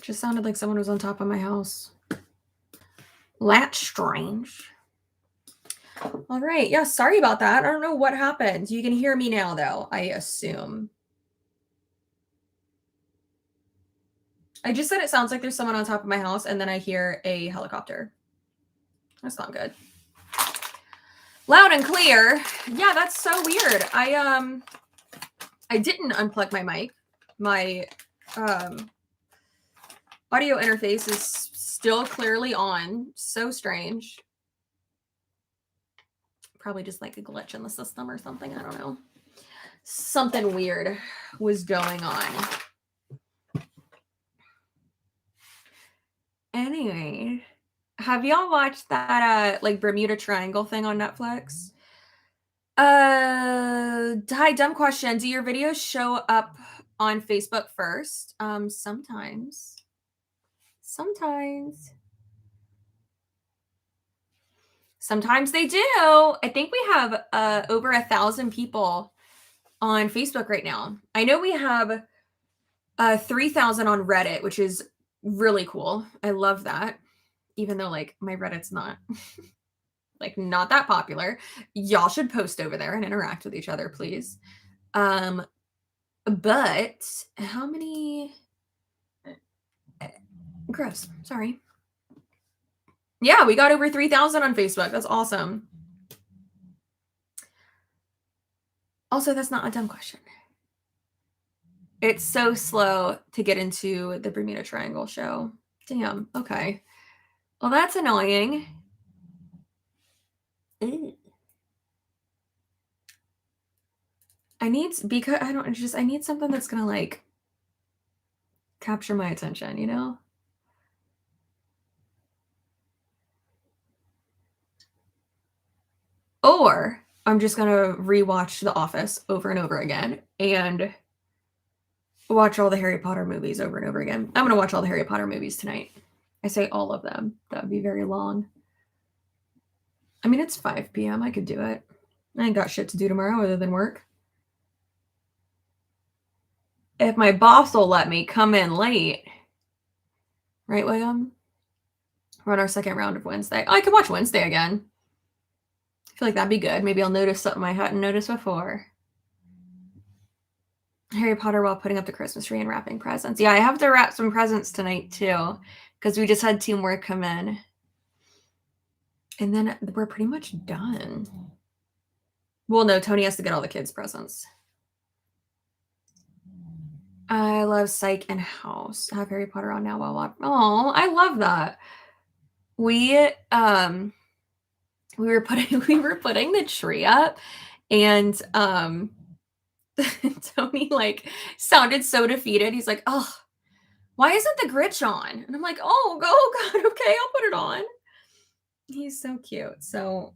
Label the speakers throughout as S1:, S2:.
S1: Just sounded like someone was on top of my house. That's strange. All right. Yeah, sorry about that. I don't know what happened. You can hear me now, though, I assume. I just said it sounds like there's someone on top of my house, and then I hear a helicopter. That's not good. Loud and clear. Yeah, that's so weird. I didn't unplug my mic. My audio interface is still clearly on. So strange. Probably just like a glitch in the system or something. I don't know. Something weird was going on. Anyway, have y'all watched that like Bermuda Triangle thing on Netflix? Hi, dumb question. Do your videos show up on Facebook first? Sometimes. Sometimes they do. I think we have over 1,000 people on Facebook right now. I know we have 3,000 on Reddit, which is really cool. I love that. Even though like my Reddit's not like not that popular. Y'all should post over there and interact with each other, please. But how many gross, sorry. Yeah, we got over 3,000 on Facebook. That's awesome. Also, that's not a dumb question. It's so slow to get into the Bermuda Triangle show. Damn, okay. Well, that's annoying. Ew. I need something that's gonna like capture my attention, you know? Or I'm just gonna rewatch The Office over and over again and watch all the Harry Potter movies over and over again. I'm gonna watch all the Harry Potter movies tonight. I say all of them. That would be very long. I mean, it's 5 p.m. I could do it. I ain't got shit to do tomorrow other than work. If my boss will let me come in late. Right, William? Run our second round of Wednesday. Oh, I could watch Wednesday again. I feel like that'd be good. Maybe I'll notice something I hadn't noticed before. Harry Potter while putting up the Christmas tree and wrapping presents. Yeah, I have to wrap some presents tonight too, because we just had teamwork come in. And then we're pretty much done. Well, no, Tony has to get all the kids' presents. I love Psych and House. I have Harry Potter on now while watching. Oh, I love that. We were putting the tree up, and Tony like sounded so defeated. He's like, "Oh, why isn't the Grinch on?" And I'm like, "Oh, God, okay, I'll put it on." He's so cute. So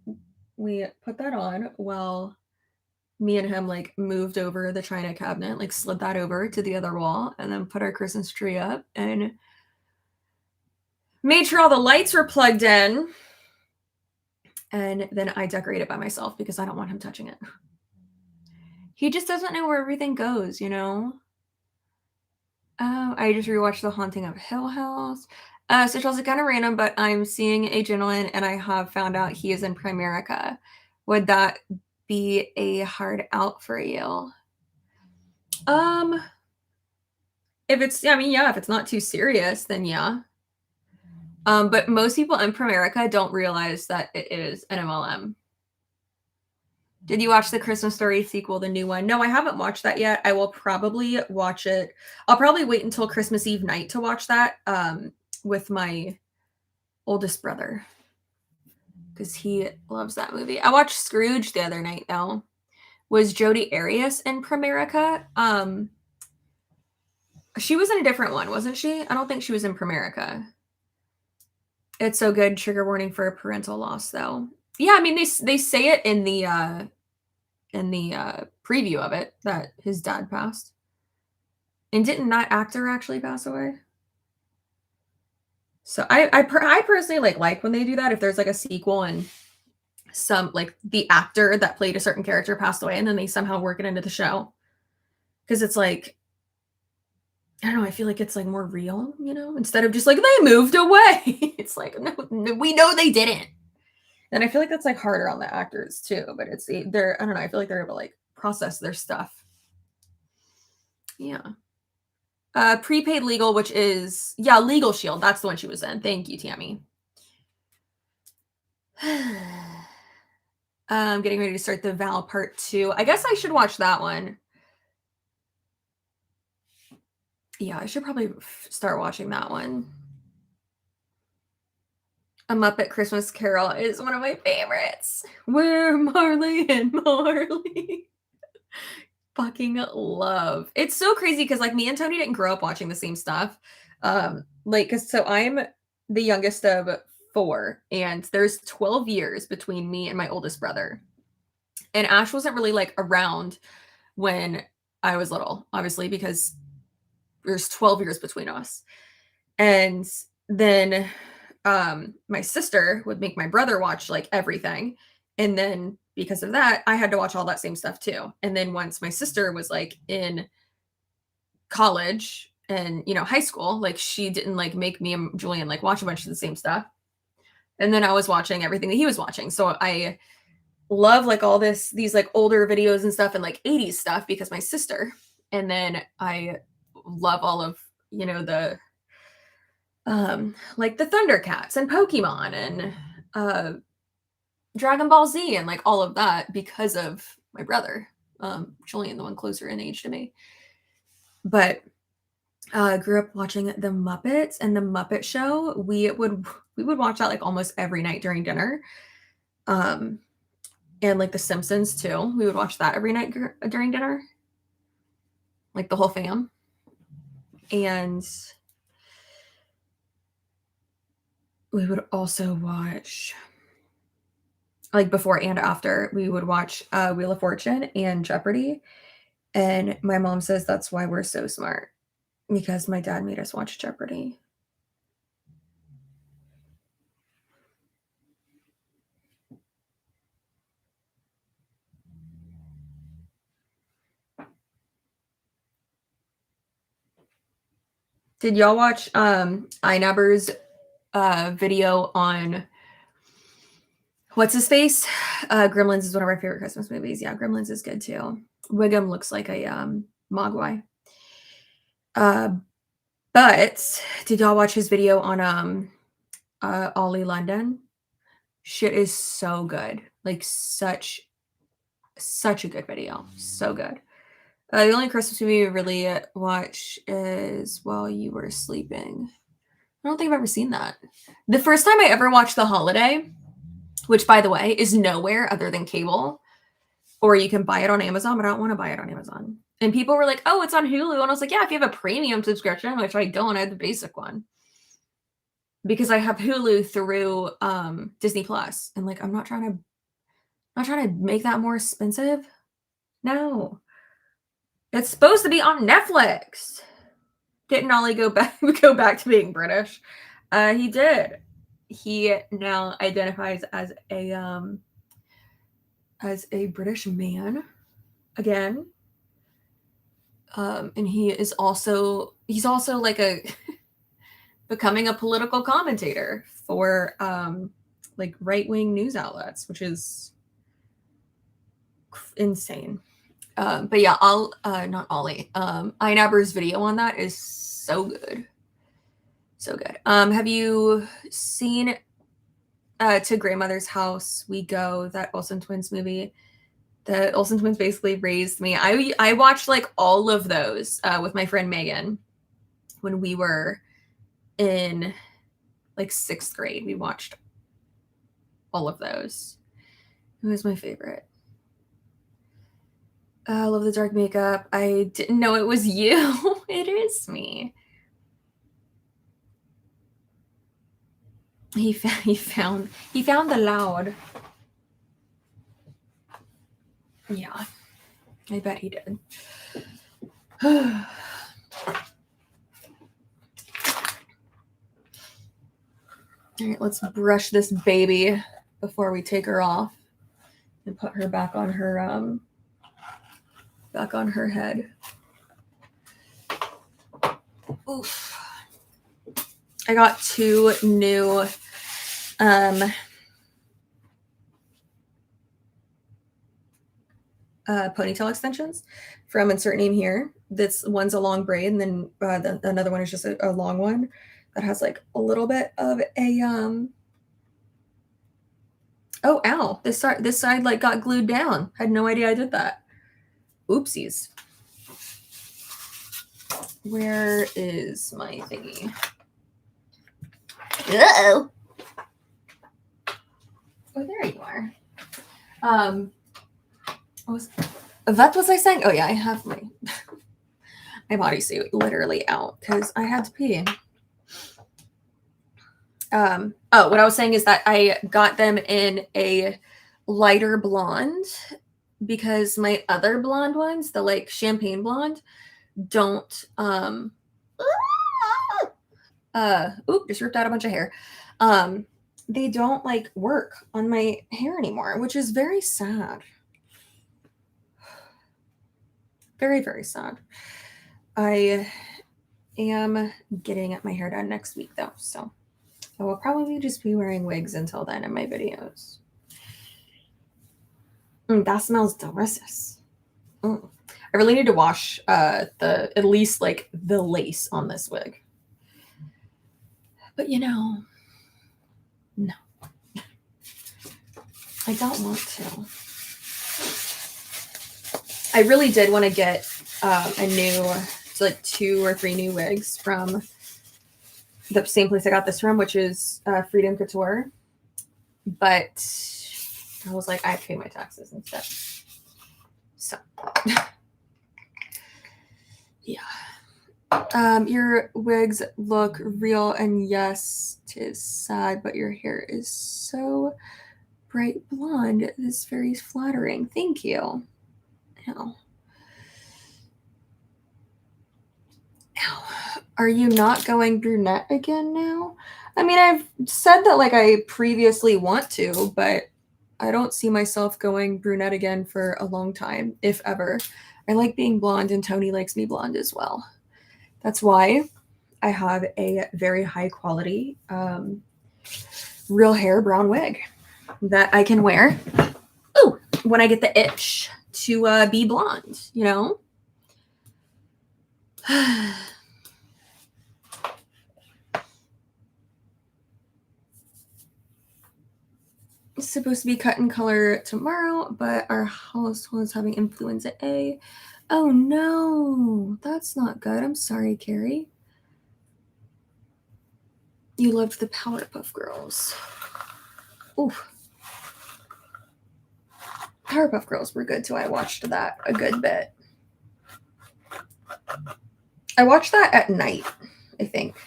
S1: we put that on while me and him like moved over the china cabinet, like slid that over to the other wall, and then put our Christmas tree up and made sure all the lights were plugged in. And then I decorate it by myself because I don't want him touching it. He just doesn't know where everything goes, you know? I just rewatched The Haunting of Hill House. So Chelsea, kind of random, but I'm seeing a gentleman and I have found out he is in Primerica. Would that be a hard out for you? If it's, if it's not too serious, then yeah. But most people in Primerica don't realize that it is an MLM. Did you watch the Christmas Story sequel, the new one? No, I haven't watched that yet. I will probably watch it. I'll probably wait until Christmas Eve night to watch that with my oldest brother because he loves that movie. I watched Scrooge the other night, though. Was Jodi Arias in Primerica? She was in a different one, wasn't she? I don't think she was in Primerica. It's so good. Trigger warning for parental loss, though. Yeah, I mean, they say it in the preview of it that his dad passed. And didn't that actor actually pass away? So I personally like when they do that, if there's like a sequel and some like the actor that played a certain character passed away and then they somehow work it into the show. Because it's like, I don't know, I feel like it's like more real, you know, instead of just like they moved away. It's like, no, we know they didn't. And I feel like that's like harder on the actors too, but it's they're, I don't know, I feel like they're able to like process their stuff. Yeah. Prepaid Legal, which is, yeah, Legal Shield. That's the one she was in. Thank you, Tammy. Getting ready to start the Val part 2. I guess I should watch that one. Yeah, I should probably start watching that one. A Muppet Christmas Carol is one of my favorites. We're Marley and Marley. Fucking love. It's so crazy because like me and Tony didn't grow up watching the same stuff. Like, cause so I'm the youngest of 4, and there's 12 years between me and my oldest brother. And Ash wasn't really like around when I was little, obviously, because there's 12 years between us. And then my sister would make my brother watch like everything. And then because of that, I had to watch all that same stuff too. And then once my sister was like in college and, you know, high school, like she didn't like make me and Julian like watch a bunch of the same stuff. And then I was watching everything that he was watching. So I love like all these like older videos and stuff and like 80s stuff because my sister. And then I love all of, you know, the like the Thundercats and Pokemon and Dragon Ball Z and like all of that because of my brother, Julian, the one closer in age to me. But grew up watching the Muppets and the Muppet Show. We would watch that like almost every night during dinner. And like The Simpsons too. We would watch that every night during dinner. Like the whole fam. And we would also watch, like before and after, we would watch Wheel of Fortune and Jeopardy. And my mom says that's why we're so smart, because my dad made us watch Jeopardy. Did y'all watch iNubber's video on what's his face? Gremlins is one of our favorite Christmas movies. Yeah, Gremlins is good too. Wiggum looks like a mogwai. But did y'all watch his video on Ollie London? Shit is so good. Like such a good video. So good. The only Christmas movie we really watch is While You Were Sleeping. I don't think I've ever seen that. The first time I ever watched The Holiday, which by the way is nowhere other than cable, or you can buy it on Amazon, but I don't want to buy it on Amazon. And people were like, oh, it's on Hulu. And I was like, yeah, if you have a premium subscription, which I don't, I have the basic one. Because I have Hulu through Disney Plus. And like, I'm not trying to make that more expensive. No. It's supposed to be on Netflix. Didn't Ollie go back to being British? He did. He now identifies as a British man again. And he's also like becoming a political commentator for like right-wing news outlets, which is insane. But yeah, not Ollie. iNubber's video on that is so good. So good. Have you seen To Grandmother's House We Go, that Olsen Twins movie? The Olsen Twins basically raised me. I watched like all of those with my friend Megan when we were in like 6th grade. We watched all of those. Who is my favorite? I love the dark makeup. I didn't know it was you. It is me. He found the loud. Yeah, I bet he did. All right, let's brush this baby before we take her off and put her back on her head. Oof. I got 2 new ponytail extensions from Insert Name Here. This one's a long braid, and then another one is just a long one that has like a little bit of a oh, ow, this side like got glued down. Had no idea I did that. Oopsies. Where is my thingy? Uh-oh. Oh, there you are. What was I saying? Oh yeah, I have my bodysuit literally out because I had to pee. Oh, what I was saying is that I got them in a lighter blonde because my other blonde ones, the like champagne blonde, don't just ripped out a bunch of hair. They don't like work on my hair anymore, which is very sad. Very, very sad. I am getting my hair done next week though, so I will probably just be wearing wigs until then in my videos. That smells delicious. I really need to wash at least like the lace on this wig. But you know, no. I don't want to. I really did want to get a new, like 2 or 3 new wigs from the same place I got this from, which is Freedom Couture. But I was like, I pay my taxes instead. So, yeah. Your wigs look real, and yes, 'tis sad, but your hair is so bright blonde. It is very flattering. Thank you. Ow. Ow. Are you not going brunette again now? I mean, I've said that like I previously want to, but I don't see myself going brunette again for a long time, if ever. I like being blonde, and Tony likes me blonde as well. That's why I have a very high quality real hair brown wig that I can wear when I get the itch to be blonde, you know? It's supposed to be cut in color tomorrow, but our household is having influenza A. Oh no, that's not good. I'm sorry, Carrie. You loved the Powerpuff Girls. Ooh. Powerpuff Girls were good too. I watched that a good bit. I watched that at night, I think.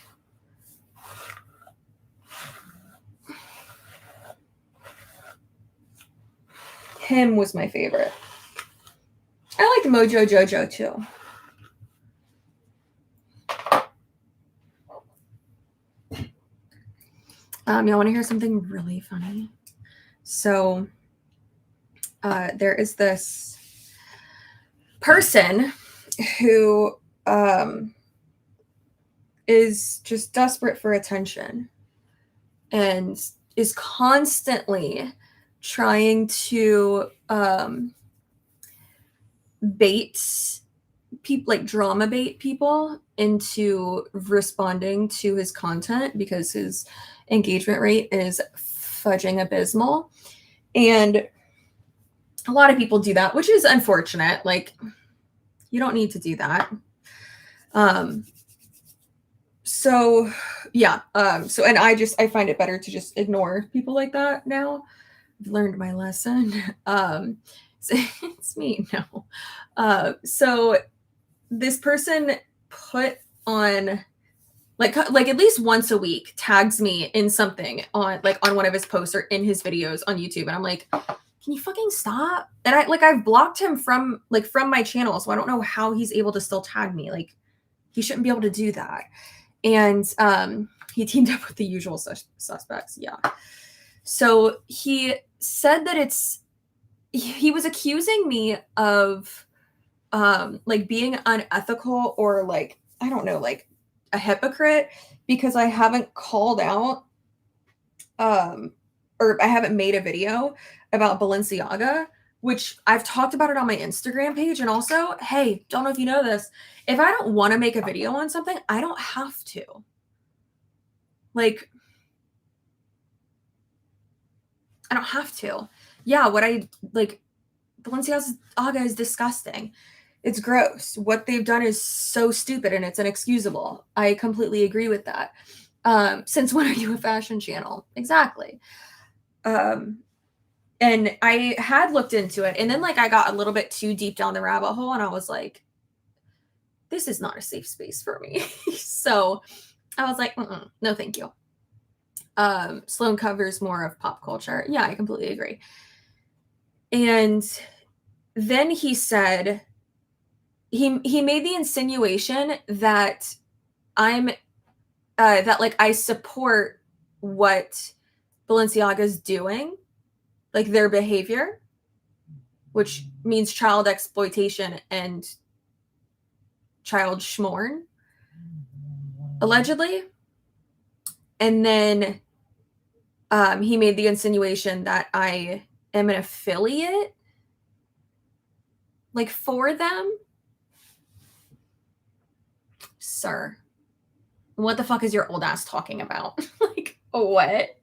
S1: Him was my favorite. I liked Mojo Jojo too. Y'all want to hear something really funny? So there is this person who is just desperate for attention and is constantly trying to bait people, like drama bait people into responding to his content because his engagement rate is fudging abysmal. And a lot of people do that, which is unfortunate. Like, you don't need to do that. So yeah. And I find it better to just ignore people like that now. I've learned my lesson. So it's me. No. So this person put on like at least once a week tags me in something on one of his posts or in his videos on YouTube. And I'm like, can you fucking stop? And I've blocked him from my channel. So I don't know how he's able to still tag me. Like, he shouldn't be able to do that. And he teamed up with the usual suspects. Yeah. So he said that he was accusing me of being unethical or I don't know, a hypocrite because I haven't called out, or I haven't made a video about Balenciaga, which I've talked about it on my Instagram page. And also, hey, don't know if you know this, if I don't want to make a video on something, I don't have to. Like, I don't have to. Yeah, Balenciaga is disgusting. It's gross. What they've done is so stupid and it's inexcusable. I completely agree with that. Since when are you a fashion channel? Exactly. And I had looked into it, and then like I got a little bit too deep down the rabbit hole, and I was like, this is not a safe space for me. So I was like, no, thank you. Sloan covers more of pop culture. Yeah, I completely agree. And then he said, he made the insinuation that that like I support what Balenciaga's doing, like their behavior, which means child exploitation and child schmorn, allegedly. And then he made the insinuation that I am an affiliate, like, for them. Sir, what the fuck is your old ass talking about? Like, what?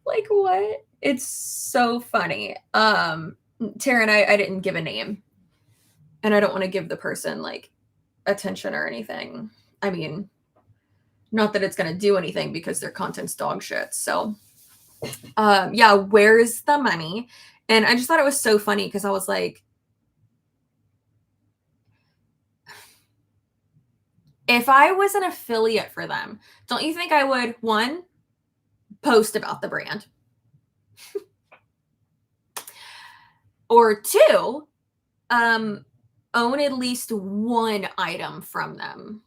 S1: Like, what? It's so funny. Taryn, I didn't give a name. And I don't want to give the person, like, attention or anything. I mean, not that it's going to do anything because their content's dog shit. So, yeah, where's the money? And I just thought it was so funny because I was like, if I was an affiliate for them, don't you think I would, one, post about the brand? Or two, own at least one item from them?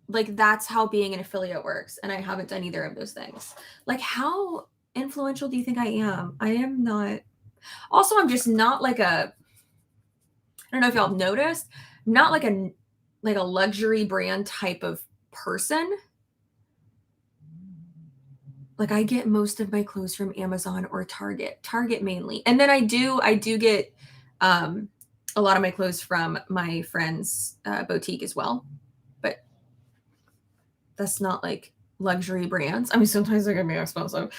S1: Like, that's how being an affiliate works. And I haven't done either of those things. Like, how influential do you think I am? I am not. Also, I'm just not like I don't know if y'all noticed, not like a luxury brand type of person. Like, I get most of my clothes from Amazon or Target mainly. And then I do get a lot of my clothes from my friend's boutique as well. But that's not like luxury brands. I mean, sometimes they're gonna be expensive,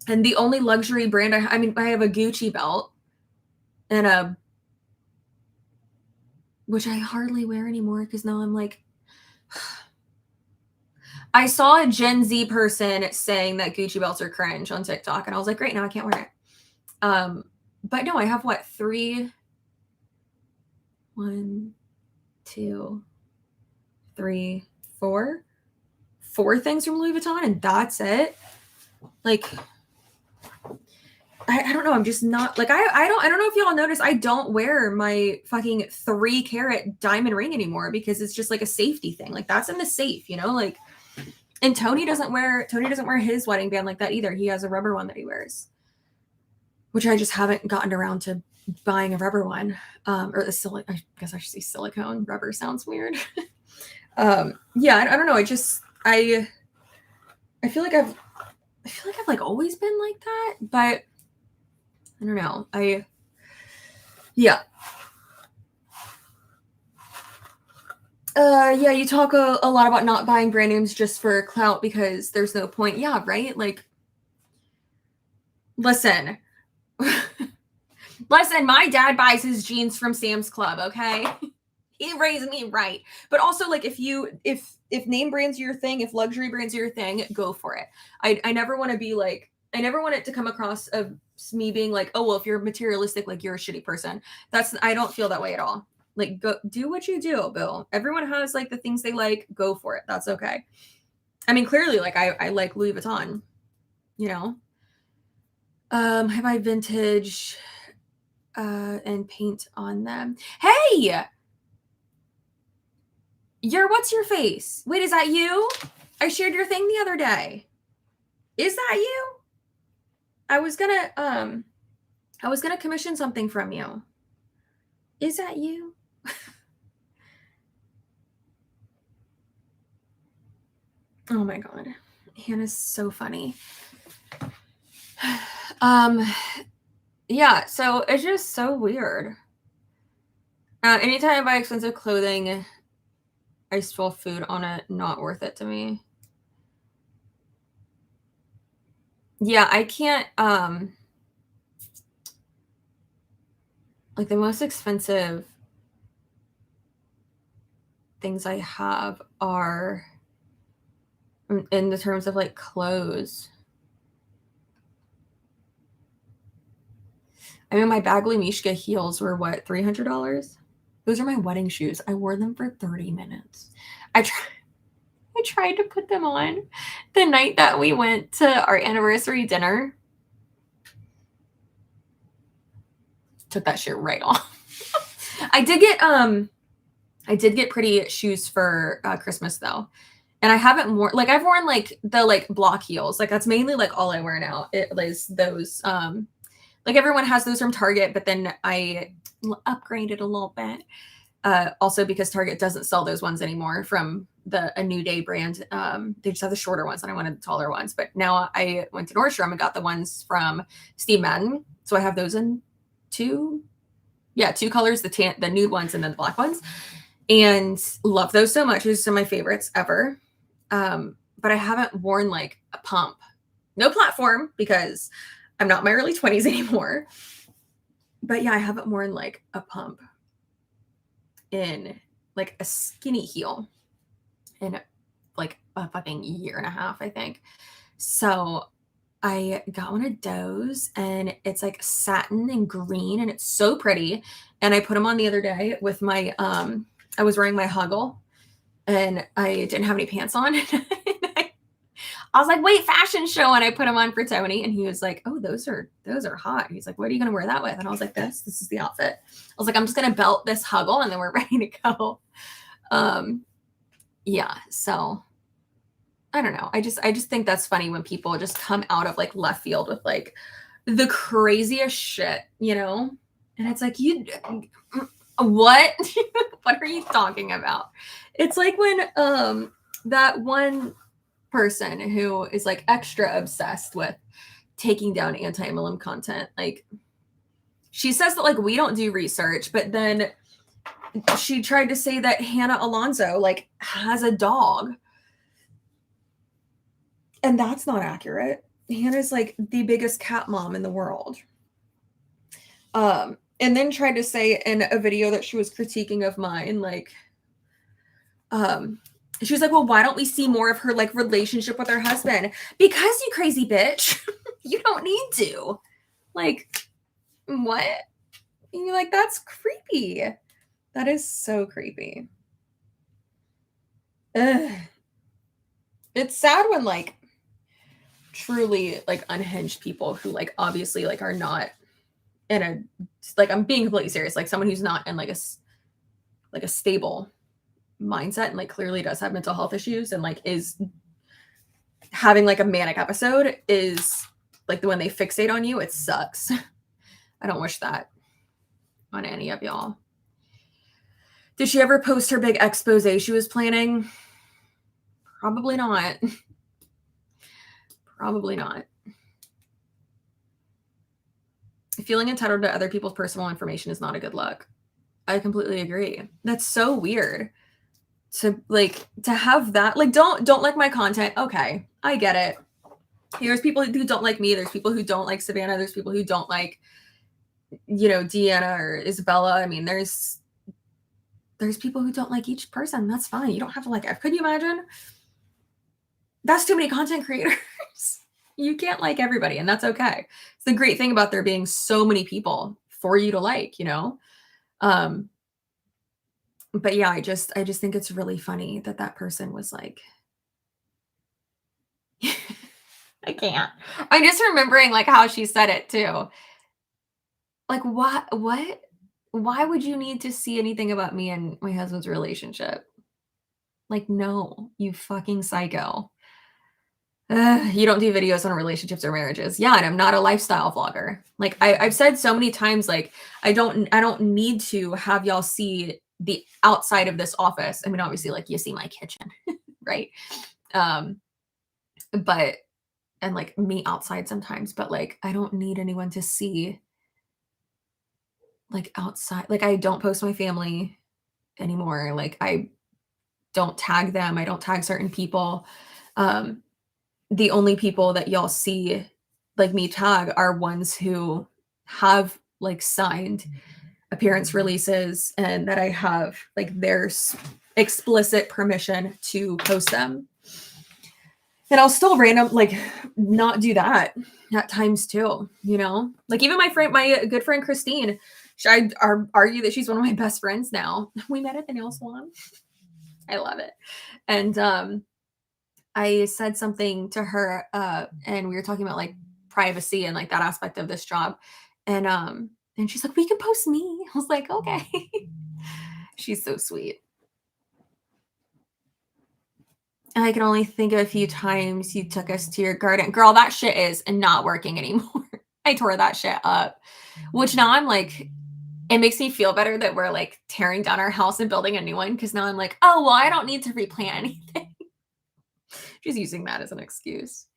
S1: and the only luxury brand I have a Gucci belt and which I hardly wear anymore because now I'm like, I saw a Gen Z person saying that Gucci belts are cringe on TikTok, and I was like, great, now I can't wear it. But no, I have what, 3, 1, 2, 3, 4 things from Louis Vuitton, and that's it. Like, I don't know. I'm just not like I don't know if y'all notice. I don't wear my fucking 3-carat diamond ring anymore because it's just like a safety thing. Like, that's in the safe, you know. Like, and Tony doesn't wear his wedding band like that either. He has a rubber one that he wears, which I just haven't gotten around to buying a rubber one. Or the silicone. I guess I should say silicone. Rubber sounds weird. Yeah, I don't know. I feel like I've like always been like that, but I don't know. Yeah. Yeah, you talk a lot about not buying brand names just for clout because there's no point. Yeah, right? Like, listen. Listen, my dad buys his jeans from Sam's Club, okay? He raised me right. But also, like, if name brands are your thing, if luxury brands are your thing, go for it. I never want to be like, I never want it to come across of me being like, oh, well, if you're materialistic, like, you're a shitty person. I don't feel that way at all. Like, go do what you do, Bill. Everyone has like the things they like, go for it. That's okay. I mean, clearly, like, I like Louis Vuitton, you know. Have I vintage and paint on them? Hey! What's your face? Wait, is that you? I shared your thing the other day. Is that you? I was gonna commission something from you. Is that you? Oh my God. Hannah's so funny. Yeah, so it's just so weird. Anytime I buy expensive clothing, I spill food on it. Not worth it to me. Yeah, I can't, like the most expensive things I have are in the terms of like clothes. I mean, my Bagley Mishka heels were what, $300? Those are my wedding shoes. I wore them for 30 minutes. I tried to put them on the night that we went to our anniversary dinner. Took that shit right off. I did get pretty shoes for Christmas though. And I haven't worn, like I've worn like the like block heels. Like that's mainly like all I wear now. It is those like everyone has those from Target, but then I upgraded a little bit. Also because Target doesn't sell those ones anymore from a New Day brand. They just have the shorter ones and I wanted the taller ones. But now I went to Nordstrom and got the ones from Steve Madden. So I have those in two colors, the nude ones and then the black ones. And love those so much. Those are my favorites ever. But I haven't worn like a pump. No platform because I'm not in my early 20s anymore. But yeah, I haven't worn like a pump in like a skinny heel in like a fucking year and a half, I think. So I got one of those and it's like satin and green and it's so pretty. And I put them on the other day with my, I was wearing my Huggle and I didn't have any pants on. I was like, wait, fashion show. And I put them on for Tony and he was like, oh, those are hot. He's like, what are you going to wear that with? And I was like, this is the outfit. I was like, I'm just going to belt this Huggle and then we're ready to go. Yeah. So I don't know. I just think that's funny when people just come out of like left field with like the craziest shit, you know? And it's like, what? What are you talking about? It's like when that one person who is like extra obsessed with taking down anti-MLM content, like she says that like we don't do research, but then she tried to say that Hannah Alonso like has a dog. And that's not accurate. Hannah's like the biggest cat mom in the world. And then tried to say in a video that she was critiquing of mine, like, she was like, well, why don't we see more of her like relationship with her husband? Because you crazy bitch, you don't need to. Like, what? And you're like, that's creepy. That is so creepy. Ugh. It's sad when like truly like unhinged people who like obviously like are not in a, like I'm being completely serious, like someone who's not in like a stable mindset and like clearly does have mental health issues and like is having like a manic episode is like the when they fixate on you, it sucks. I don't wish that on any of y'all. Did she ever post her big expose she was planning? Probably not. Probably not. Feeling entitled to other people's personal information is not a good look. I completely agree. That's so weird to have that. Like, don't like my content. Okay, I get it. There's people who don't like me. There's people who don't like Savannah. There's people who don't like, you know, Deanna or Isabella. I mean, there's people who don't like each person. That's fine. You don't have to like it. Could you imagine? That's too many content creators. You can't like everybody, and that's okay. It's the great thing about there being so many people for you to like, you know? But yeah, I just think it's really funny that person was like, I can't. I'm just remembering like how she said it too. Like, what? Why would you need to see anything about me and my husband's relationship? Like, no, you fucking psycho. You don't do videos on relationships or marriages. Yeah, and I'm not a lifestyle vlogger. Like I've said so many times, like I don't need to have y'all see the outside of this office. I mean, obviously, like you see my kitchen, right? Um, but and like me outside sometimes, but like I don't need anyone to see like outside. Like I don't post my family anymore. Like I don't tag them. I don't tag certain people. Um, the only people that y'all see like me tag are ones who have like signed appearance releases and that I have like their explicit permission to post them. And I'll still random like not do that at times too, you know? Like even my good friend Christine, I'd argue that she's one of my best friends now. We met at the nail salon. I love it. And I said something to her and we were talking about like privacy and like that aspect of this job. And she's like, "We can post me." I was like, "Okay." She's so sweet. I can only think of a few times you took us to your garden. Girl, that shit is not working anymore. I tore that shit up. Which now I'm like, it makes me feel better that we're like tearing down our house and building a new one. Cause now I'm like, oh, well, I don't need to replant anything. She's using that as an excuse.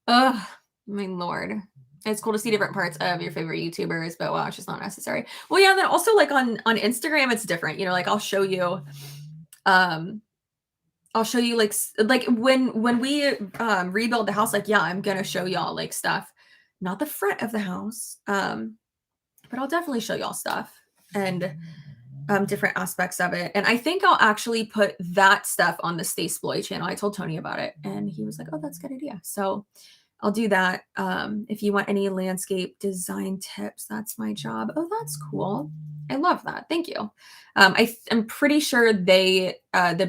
S1: Ugh, my Lord. It's cool to see different parts of your favorite YouTubers, but wow, it's just not necessary. Well, yeah, and then also like on Instagram, it's different. You know, like I'll show you like when we rebuild the house, like yeah, I'm gonna show y'all like stuff, not the front of the house, but I'll definitely show y'all stuff and different aspects of it. And I think I'll actually put that stuff on the Stay Sploy channel. I told Tony about it and he was like, "Oh, that's a good idea." So I'll do that. If you want any landscape design tips, that's my job. Oh, that's cool. I love that. Thank you. I'm pretty sure the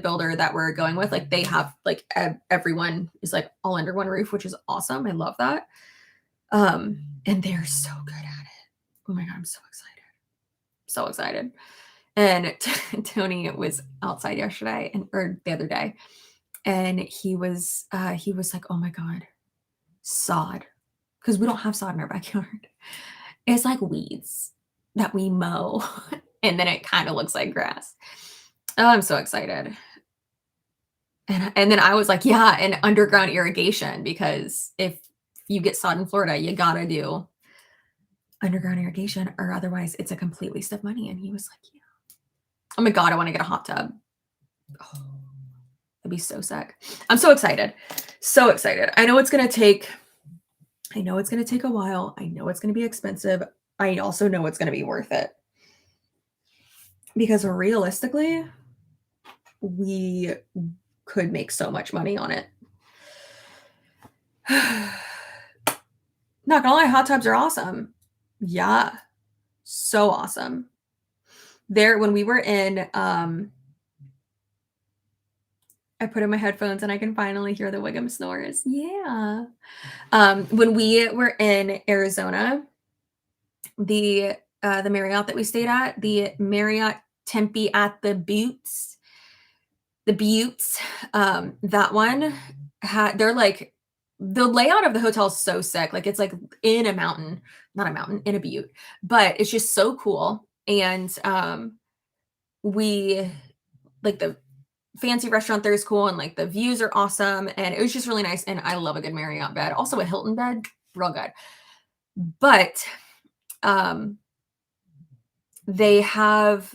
S1: builder that we're going with, like they have like everyone is like all under one roof, which is awesome. I love that. And they're so good at it. Oh my God, I'm so excited. So excited. And Tony was outside yesterday or the other day, and he was like, "Oh my God, sod," because we don't have sod in our backyard. It's like weeds that we mow, and then it kind of looks like grass. Oh, I'm so excited. And then I was like, yeah, and underground irrigation, because if you get sod in Florida, you gotta do underground irrigation, or otherwise it's a complete waste of money. And he was like, yeah. Oh my God, I want to get a hot tub. Oh, that'd be so sick. I'm so excited. So excited. I know it's gonna take a while. I know it's gonna be expensive. I also know it's gonna be worth it. Because realistically, we could make so much money on it. Not gonna lie, hot tubs are awesome. Yeah, so awesome. There, when we were in, I put in my headphones and I can finally hear the Wiggum snores. Yeah. When we were in Arizona, the Marriott that we stayed at, the Marriott Tempe at the Buttes, that one they're like, the layout of the hotel is so sick. Like it's like in a mountain, not a mountain, in a butte, but it's just so cool. And we like the fancy restaurant there is cool, and like the views are awesome, and it was just really nice. And I love a good Marriott bed, also a Hilton bed, real good. But they have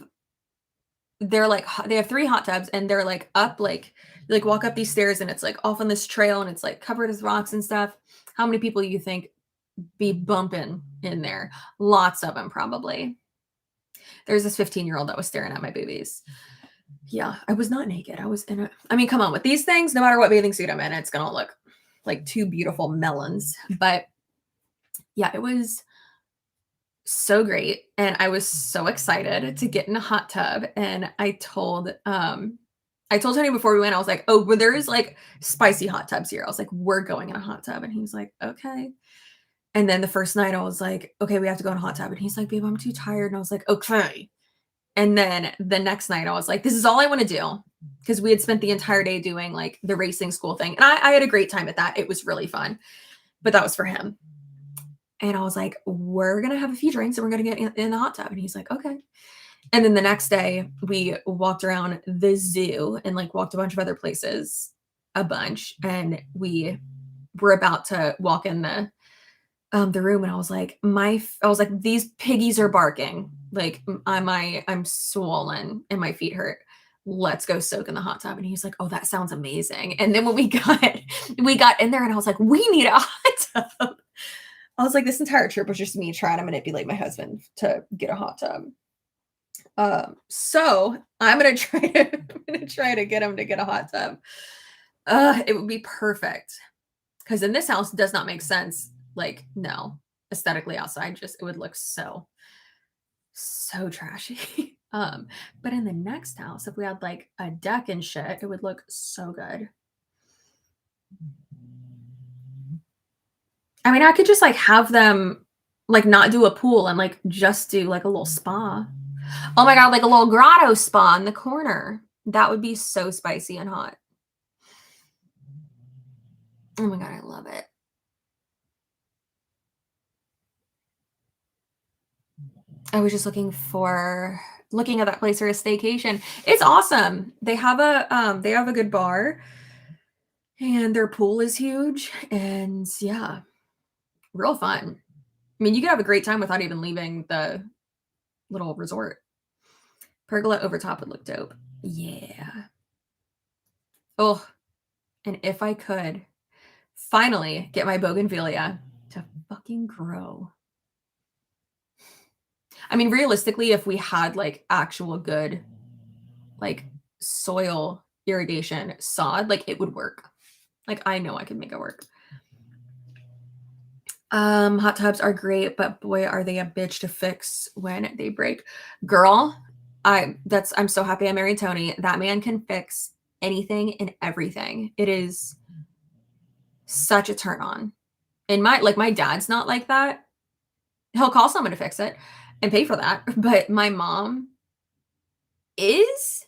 S1: 3 hot tubs, and they're like up, like you like walk up these stairs and it's like off on this trail and it's like covered with rocks and stuff. How many people you think be bumping in there? Lots of them, probably. There's this 15-year-old that was staring at my boobies. Yeah, I was not naked. I was in a, I mean, come on, with these things, no matter what bathing suit I'm in, it's gonna look like 2 beautiful melons. But yeah, it was so great. And I was so excited to get in a hot tub. And I told Tony before we went, I was like, "Oh, well, there's like spicy hot tubs here." I was like, "We're going in a hot tub." And he was like, "Okay." And then the first night I was like, "Okay, we have to go in a hot tub." And he's like, "Babe, I'm too tired." And I was like, "Okay." And then the next night I was like, "This is all I want to do." Because we had spent the entire day doing like the racing school thing. And I had a great time at that. It was really fun. But that was for him. And I was like, "We're going to have a few drinks and we're going to get in the hot tub." And he's like, "Okay." And then the next day we walked around the zoo and like walked a bunch of other places. a bunch, and we were about to walk in the room, and I was like, these piggies are barking. Like I'm swollen and my feet hurt. Let's go soak in the hot tub. And he's like, oh, that sounds amazing. And then when we got in there, and I was like, we need a hot tub. I was like, this entire trip was just me trying to manipulate my husband to get a hot tub. So I'm gonna try to get him to get a hot tub. It would be perfect. Because in this house, it does not make sense. Like, no, aesthetically outside, just it would look so trashy. But in the next house, if we had like a deck and shit, it would look so good. I mean, I could just like have them like not do a pool and like just do like a little spa. Oh my god, like a little grotto spa in the corner. That would be so spicy and hot. Oh my god, I love it. I was just looking at that place for a staycation. It's awesome. They have a good bar, and their pool is huge, and yeah, real fun. I mean, you could have a great time without even leaving the little resort. Pergola over top would look dope. Yeah. Oh, and if I could finally get my bougainvillea to fucking grow. I mean, realistically, if we had like actual good like soil irrigation sod, like it would work. Like I know I could make it work. Hot tubs are great, but boy, are they a bitch to fix when they break. Girl, I'm so happy I married Tony. That man can fix anything and everything. It is such a turn on. And my dad's not like that. He'll call someone to fix it and pay for that. But my mom is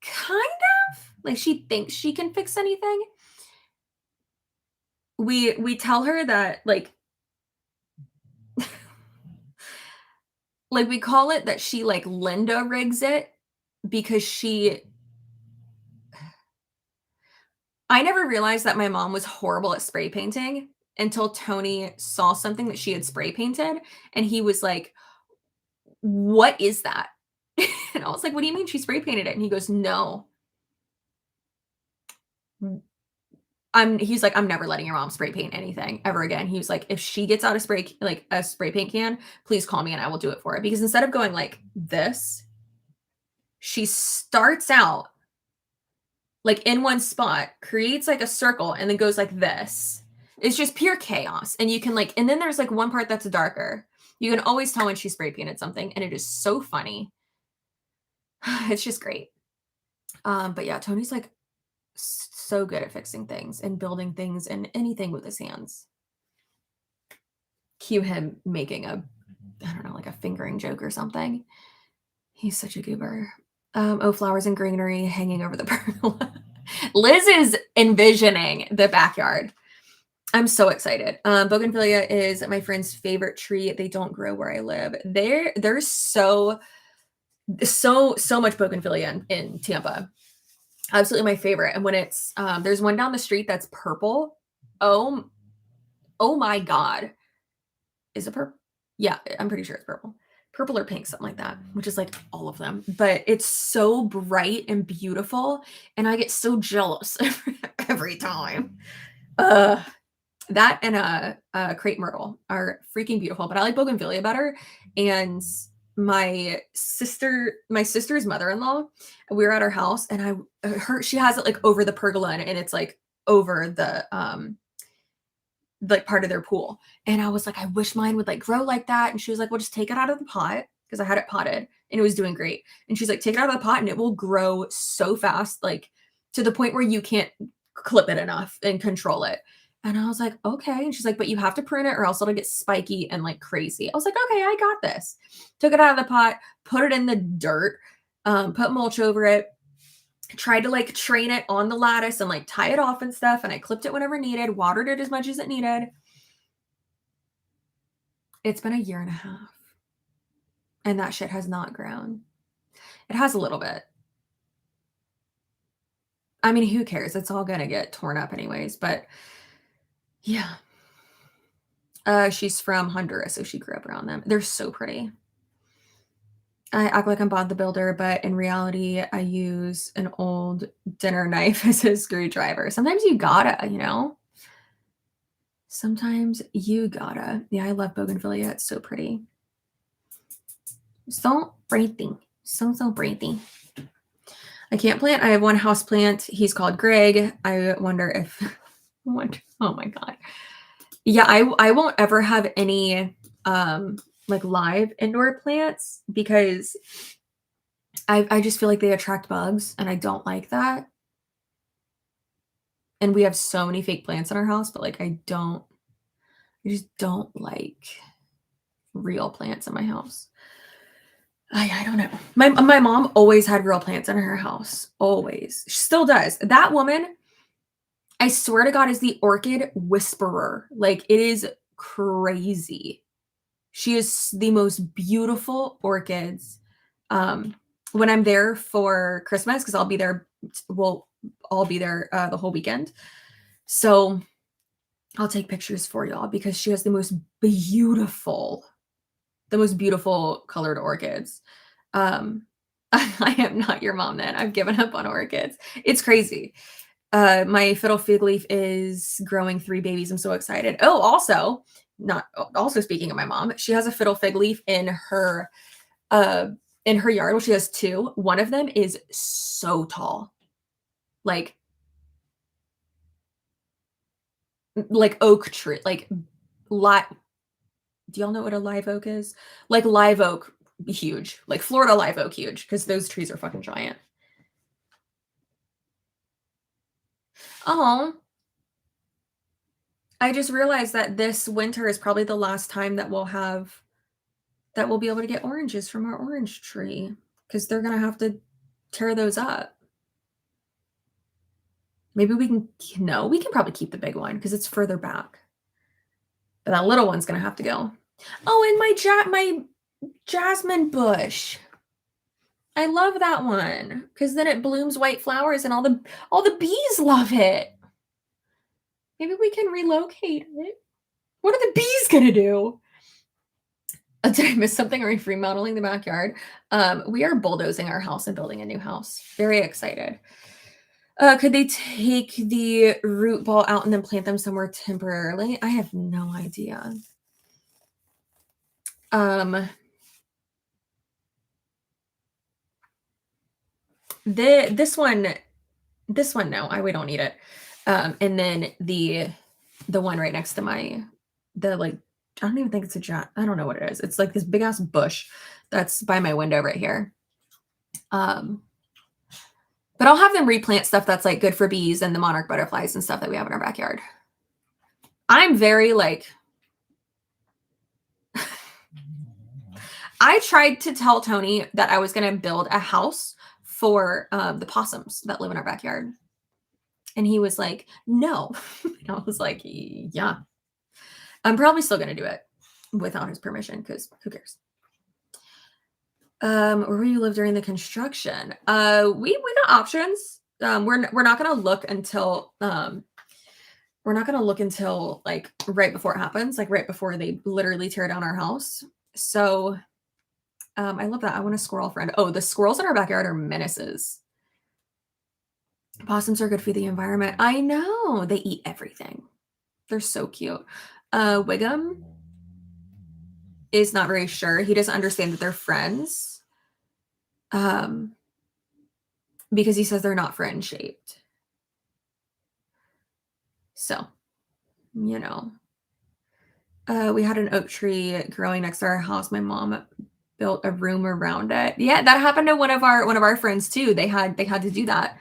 S1: kind of like she thinks she can fix anything. We tell her that like we call it that she like Linda rigs it because I never realized that my mom was horrible at spray painting until Tony saw something that she had spray painted, and he was like, "What is that?" And I was like, "What do you mean she spray painted it?" And he goes, "No. He's like, "I'm never letting your mom spray paint anything ever again." He was like, "If she gets out a spray paint can, please call me and I will do it for her." Because instead of going like this, she starts out like in one spot, creates like a circle, and then goes like this. It's just pure chaos. And you can like, and then there's like one part that's darker. You can always tell when she spray painted something, and it is so funny. It's just great. But yeah, Tony's like so good at fixing things and building things and anything with his hands. Cue him making I don't know, like a fingering joke or something. He's such a goober. Oh, flowers and greenery hanging over the pergola. Liz is envisioning the backyard. I'm so excited. Bougainvillea is my friend's favorite tree. They don't grow where I live. There's so much bougainvillea in Tampa. Absolutely my favorite. And when it's there's one down the street that's purple. Oh my god. Is it purple? Yeah, I'm pretty sure it's purple. Purple or pink, something like that, which is like all of them. But it's so bright and beautiful, and I get so jealous every time. That and a crepe myrtle are freaking beautiful, but I like bougainvillea better. And my sister's mother-in-law, we were at her house, and she has it like over the pergola, and it's like over the like part of their pool. And I was like, I wish mine would like grow like that. And she was like, well, just take it out of the pot, because I had it potted and it was doing great. And she's like, take it out of the pot and it will grow so fast, like to the point where you can't clip it enough and control it. And I was like, okay. And she's like, but you have to prune it or else it'll get spiky and like crazy. I was like, okay, I got this. Took it out of the pot, put it in the dirt, put mulch over it, tried to like train it on the lattice and like tie it off and stuff. And I clipped it whenever needed, watered it as much as it needed. It's been a year and a half. And that shit has not grown. It has a little bit. I mean, who cares? It's all gonna get torn up anyways, but yeah. She's from Honduras, so she grew up around them. They're so pretty. I act like I'm Bob the Builder, but in reality, I use an old dinner knife as a screwdriver. Sometimes you gotta, you know? Sometimes you gotta. Yeah, I love bougainvillea. It's so pretty. So pretty. So pretty. I can't plant. I have one house plant. He's called Greg. I wonder if what oh my god. Yeah, I won't ever have any like live indoor plants because I just feel like they attract bugs and I don't like that. And we have so many fake plants in our house, but like I just don't like real plants in my house. I don't know. My mom always had real plants in her house. Always. She still does. That woman, I swear to God, is the orchid whisperer. Like it is crazy. She is the most beautiful orchids. When I'm there for Christmas, because I'll be there, I'll be there the whole weekend. So I'll take pictures for y'all because she has the most beautiful colored orchids. I am not your mom then. I've given up on orchids. It's crazy. My fiddle fig leaf is growing 3 babies. I'm so excited. Oh, also speaking of my mom, she has a fiddle fig leaf in her yard. Well, she has 2. One of them is so tall. Like oak tree, like do y'all know what a live oak is? Like live oak huge, like Florida live oak huge, because those trees are fucking giant. Oh, I just realized that this winter is probably the last time that we'll be able to get oranges from our orange tree because they're gonna have to tear those up. Maybe we can probably keep the big one because it's further back. But that little one's gonna have to go. Oh, and my jasmine bush. I love that one because then it blooms white flowers and all the bees love it. Maybe we can relocate it. What are the bees gonna do? Did I miss something? Are we remodeling the backyard? We are bulldozing our house and building a new house. Very excited. Could they take the root ball out and then plant them somewhere temporarily? I have no idea. This one, no, we don't need it. And then the one right next to I don't even think it's a I don't know what it is. It's like this big ass bush that's by my window right here. But I'll have them replant stuff that's like good for bees and the monarch butterflies and stuff that we have in our backyard. I'm very I tried to tell Tony that I was going to build a house for the possums that live in our backyard. And he was like, no. And I was like, yeah. I'm probably still going to do it without his permission because who cares? Where will you live during the construction? We got options. We're not going to look until like right before it happens, like right before they literally tear down our house. So I love that. I want a squirrel friend. Oh, the squirrels in our backyard are menaces. Possums are good for the environment. I know. They eat everything. They're so cute. Wiggum is not very sure. He doesn't understand that they're friends. Because he says they're not friend shaped. So, you know. We had an oak tree growing next to our house. My mom built a room around it. Yeah, that happened to one of our friends too. They had to do that.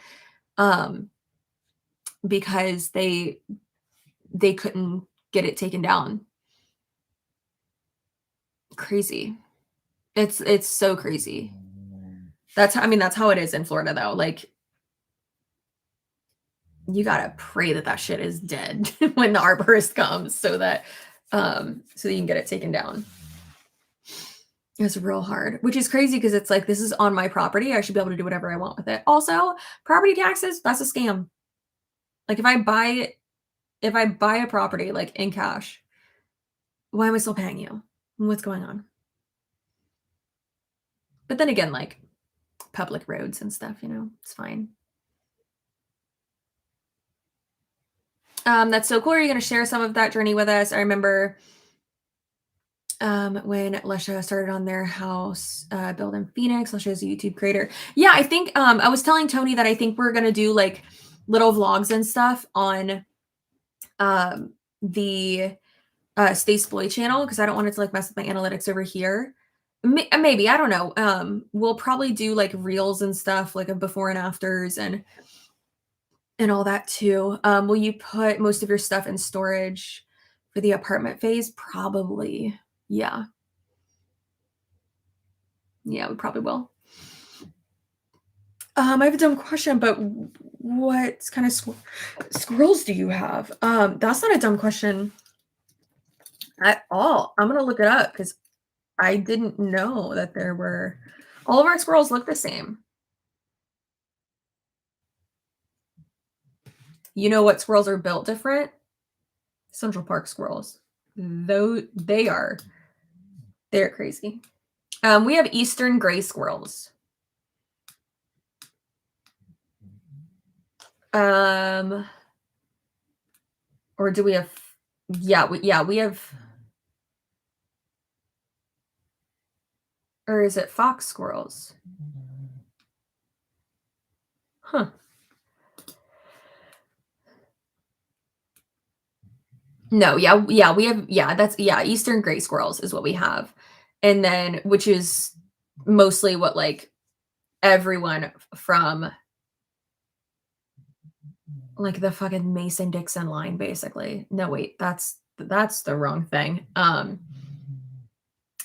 S1: Because they couldn't get it taken down. Crazy. It's so crazy. That's how it is in Florida though. Like you gotta pray that shit is dead when the arborist comes so that you can get it taken down. It's real hard, which is crazy because it's like, this is on my property. I should be able to do whatever I want with it. Also, property taxes, that's a scam. Like if I buy a property like in cash, why am I still paying you? What's going on? But then again, like public roads and stuff, it's fine. That's so cool. Are you going to share some of that journey with us? I remember when Lesha started on their house build in Phoenix. Lesha is a YouTube creator. Yeah, I think I was telling Tony that I think we're gonna do like little vlogs and stuff on the Stay Sploy channel because I don't want it to like mess with my analytics over here. Maybe, I don't know. We'll probably do like reels and stuff, like a before and afters and all that too. Will you put most of your stuff in storage for the apartment phase? Probably. Yeah. Yeah, we probably will. I have a dumb question, but what kind of squirrels do you have? That's not a dumb question at all. I'm gonna look it up because I didn't know that there were. All of our squirrels look the same. You know what squirrels are built different? Central Park squirrels. Though they're crazy. We have Eastern gray squirrels. Or do we have? Yeah, we have. Or is it fox squirrels? Huh. No, yeah, we have, Eastern gray squirrels is what we have. And then, which is mostly what like everyone from like the fucking Mason-Dixon line, basically. No, wait, that's the wrong thing.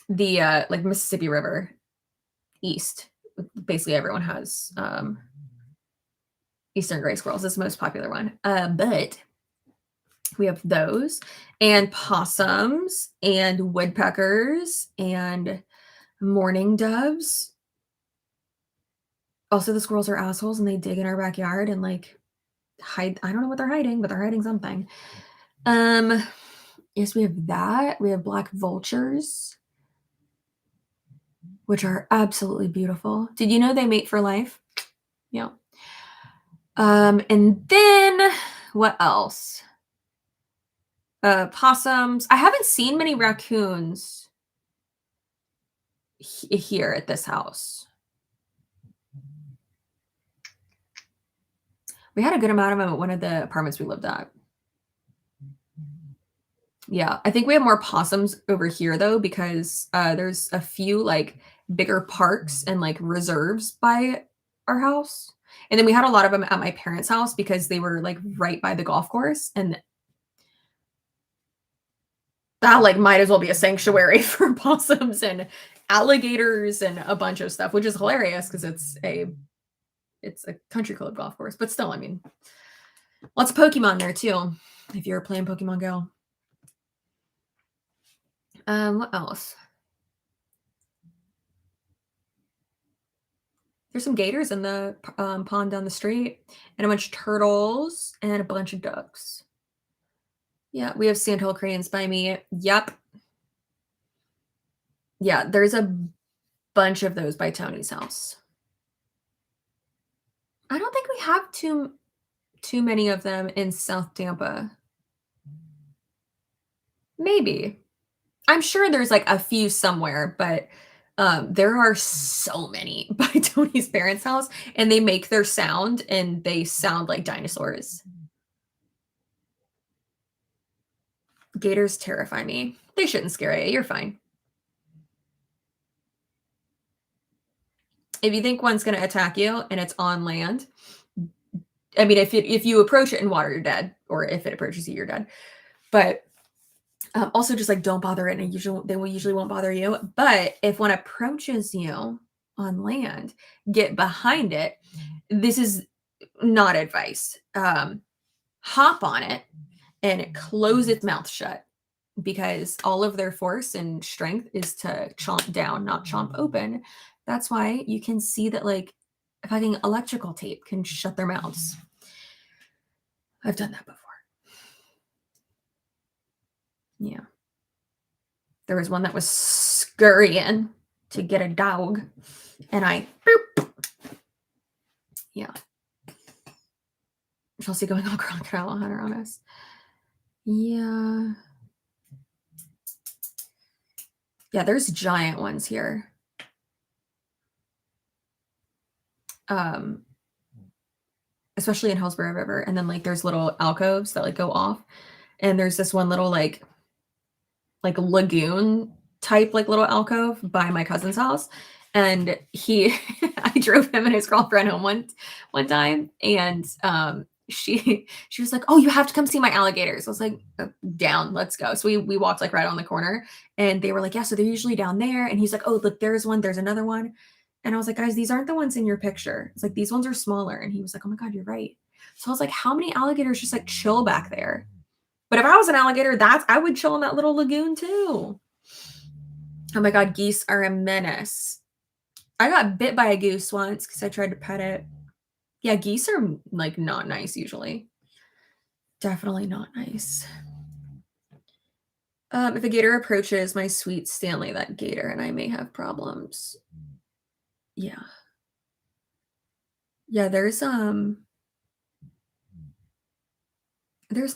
S1: The like Mississippi River East, basically everyone has Eastern gray squirrels. It's the most popular one. But we have those and possums and woodpeckers and mourning doves. Also, the squirrels are assholes and they dig in our backyard and like hide. I don't know what they're hiding, but they're hiding something. Yes, we have that. We have black vultures, which are absolutely beautiful. Did you know they mate for life? Yeah. And then what else? Possums. I haven't seen many raccoons here at this house. We had a good amount of them at one of the apartments we lived at. Yeah, I think we have more possums over here though because there's a few like bigger parks and like reserves by our house. And then we had a lot of them at my parents' house because they were like right by the golf course and that like might as well be a sanctuary for possums and alligators and a bunch of stuff, which is hilarious because it's a country club golf course, but still, I mean, lots of Pokemon there too if you're playing Pokemon Go. What else? There's some gators in the pond down the street and a bunch of turtles and a bunch of ducks. Yeah, we have sandhill cranes by me. Yep. Yeah, there's a bunch of those by Tony's house. I don't think we have too many of them in South Tampa. Maybe. I'm sure there's like a few somewhere, but there are so many by Tony's parents' house, and they make their sound, and they sound like dinosaurs. Gators terrify me. They shouldn't scare you. You're fine. If you think one's going to attack you and it's on land, I mean, if you approach it in water, you're dead, or if it approaches you, you're dead. But also, just like don't bother it, and they usually won't bother you. But if one approaches you on land, get behind it. This is not advice. Hop on it and close its mouth shut. because all of their force and strength is to chomp down, not chomp open. That's why you can see that like fucking electrical tape can shut their mouths. I've done that before. Yeah. There was one that was scurrying to get a dog, and I boop. Yeah. Chelsea going all crocodile hunter on us. Yeah. Yeah, there's giant ones here. Especially in Hillsborough River. And then like there's little alcoves that like go off. And there's this one little like lagoon type like little alcove by my cousin's house. And he I drove him and his girlfriend home one time, and she was like, "Oh, you have to come see my alligators." I was like, "Down, let's go." So we walked like right on the corner, and they were like, "Yeah, so they're usually down there." And he's like, "Oh, look, there's one, there's another one." And I was like, "Guys, these aren't the ones in your picture." It's like, "These ones are smaller." And he was like, "Oh my God, you're right." So I was like, "How many alligators just like chill back there?" But if I was an alligator, I would chill in that little lagoon too. Oh my God, geese are a menace. I got bit by a goose once because I tried to pet it. Yeah, geese are like not nice usually. Definitely not nice. If a gator approaches my sweet Stanley, that gator and I may have problems. Yeah. Yeah, there's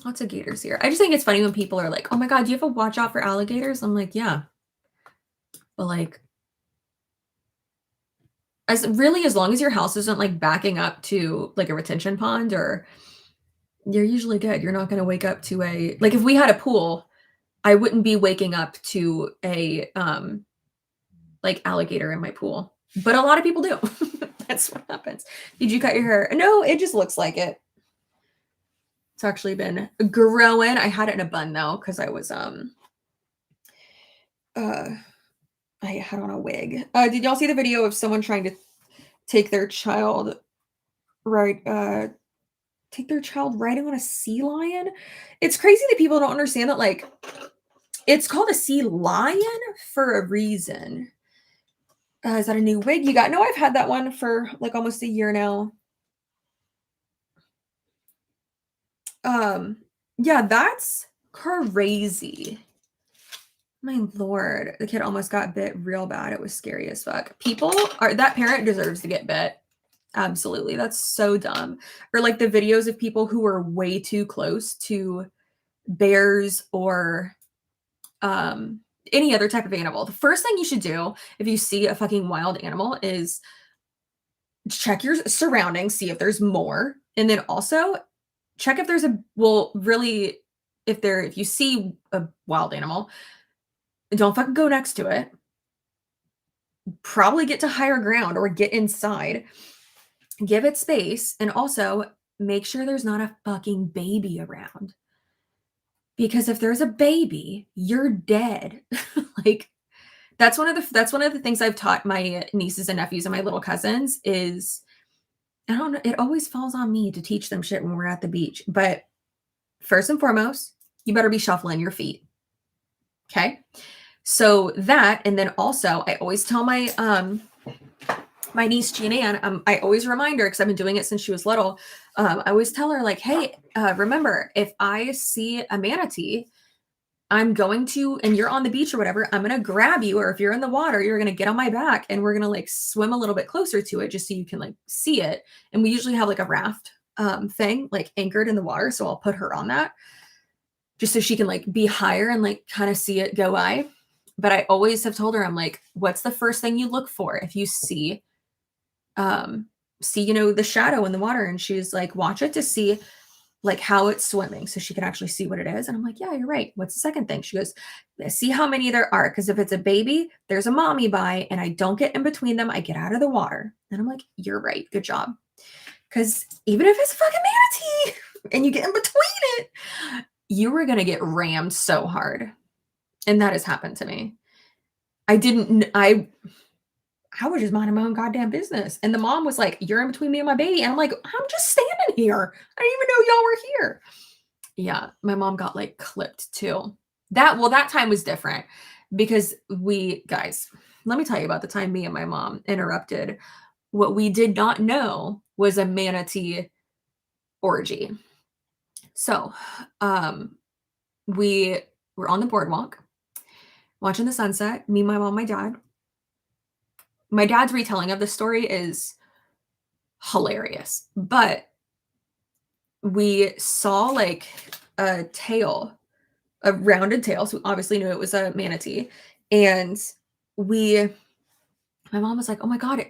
S1: lots of gators here. I just think it's funny when people are like, "Oh my God, do you have to watch out for alligators?" I'm like, yeah. But like, as long as your house isn't like backing up to like a retention pond, or you're usually good. You're not going to wake up to like if we had a pool, I wouldn't be waking up to a like alligator in my pool. But a lot of people do. That's what happens. Did you cut your hair? No, it just looks like it. It's actually been growing. I had it in a bun though, because I was I had on a wig. Did y'all see the video of someone trying to take their child riding on a sea lion? It's crazy that people don't understand that like it's called a sea lion for a reason. Is that a new wig you got? No, I've had that one for like almost a year now. Yeah, that's crazy. My Lord, the kid almost got bit real bad. It was scary as fuck. That parent deserves to get bit. Absolutely. That's so dumb. Or like the videos of people who are way too close to bears or any other type of animal. The first thing you should do if you see a fucking wild animal is check your surroundings, see if there's more, and then also check if there's if you see a wild animal, don't fucking go next to it. Probably get to higher ground or get inside. Give it space, and also make sure there's not a fucking baby around. Because if there's a baby, you're dead. Like that's one of the things I've taught my nieces and nephews and my little cousins is, I don't know, it always falls on me to teach them shit when we're at the beach. But first and foremost, you better be shuffling your feet. Okay? So that, and then also I always tell my my niece Jean-Ann, I always remind her, because I've been doing it since she was little. I always tell her like, hey, remember, if I see a manatee, I'm going to, and you're on the beach or whatever, I'm going to grab you, or if you're in the water, you're going to get on my back and we're going to like swim a little bit closer to it just so you can like see it. And we usually have like a raft thing like anchored in the water. So I'll put her on that just so she can like be higher and like kind of see it go by. But I always have told her, I'm like, what's the first thing you look for if you see, the shadow in the water? And she's like, watch it to see like how it's swimming so she can actually see what it is. And I'm like, yeah, you're right. What's the second thing? She goes, see how many there are. Because if it's a baby, there's a mommy by, and I don't get in between them. I get out of the water. And I'm like, you're right. Good job. Because even if it's a fucking manatee and you get in between it, you were going to get rammed so hard. And that has happened to me. I was just minding my own goddamn business. And the mom was like, you're in between me and my baby. And I'm like, I'm just standing here. I didn't even know y'all were here. Yeah, my mom got like clipped too. That time was different because guys, let me tell you about the time me and my mom interrupted what we did not know was a manatee orgy. So, we were on the boardwalk watching the sunset, me, my mom, my dad. My dad's retelling of the story is hilarious, but we saw like a tail, a rounded tail. So we obviously knew it was a manatee. And my mom was like, oh my God,